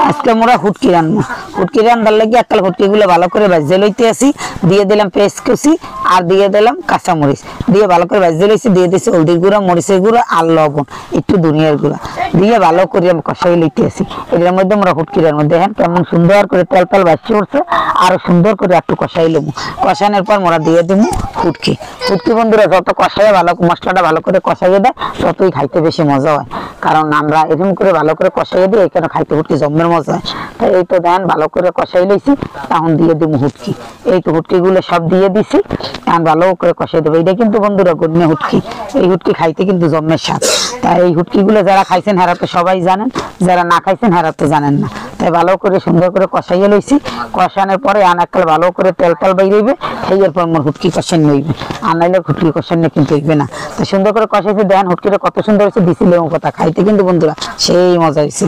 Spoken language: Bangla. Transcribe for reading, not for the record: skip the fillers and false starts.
আজকে আমরা হুটকি রান্না হুটকি রান্নার লাগে এককাল হুটকিগুলো ভালো করে ভাজতে লইতে আসি, দিয়ে দিলাম পেস্ট কুচি আর দিয়ে দিলাম কাঁচামরিচ, দিয়ে ভালো করে ভাজতে লইছি, দিয়ে দিচ্ছি হলদির গুঁড়া, মরিচের গুঁড়া আর লবণ, একটু ধনিয়ার গুঁড়া দিয়ে ভালো করে কষাই লইতে আসি। এটার মধ্যে আমরা হুটকিটার মধ্যে দেখেন কেমন সুন্দর করে তেল তেল ভাজতে উঠছে, আরো সুন্দর করে একটু কষাই লব। কষানোর পর আমরা দিয়ে দেবো হুটকি। হুটকি বন্ধুরা যত কষাই ভালো মশলাটা ভালো করে কষাইয়ে দেয় ততই খাইতে বেশি মজা হয়, কারণ আমরা এরকম করে ভালো করে কষাইয়ে দিই এখানে খাইতে হুটকি জম্মের মজা হয়। তাই এই তো দেন ভালো করে কষাই লইছি, তখন দিয়ে দেবো হুটকি। এই তো হুটকিগুলো সব দিয়ে দিছি, এখন ভালো করে কষাই দেবো। এটা কিন্তু বন্ধুরা গরমে হুটকি, এই হুটকি খাইতে কিন্তু জম্মের স্বাদ। তাই এই হুটকিগুলো যারা খাইছেন হারা তো সবাই জানেন, যারা না খাইছেন হারা তো জানেন না। তাই ভালো করে সুন্দর করে কষাইয়ে লইছি। কষানোর পরে আনাকাল ভালো করে তেল তেল বাইরেবে, সেই এরপর আমার হুটকি কষান নইবে, আর নাইলে হুটকি কষান কিন্তু হইবে না। তো সুন্দর করে কষাইছে, দেখেন হুটকিটা কত সুন্দর হয়েছে, দিছি লেবু পাতা, খাইতে কিন্তু বন্ধুরা সেই মজা হয়েছে।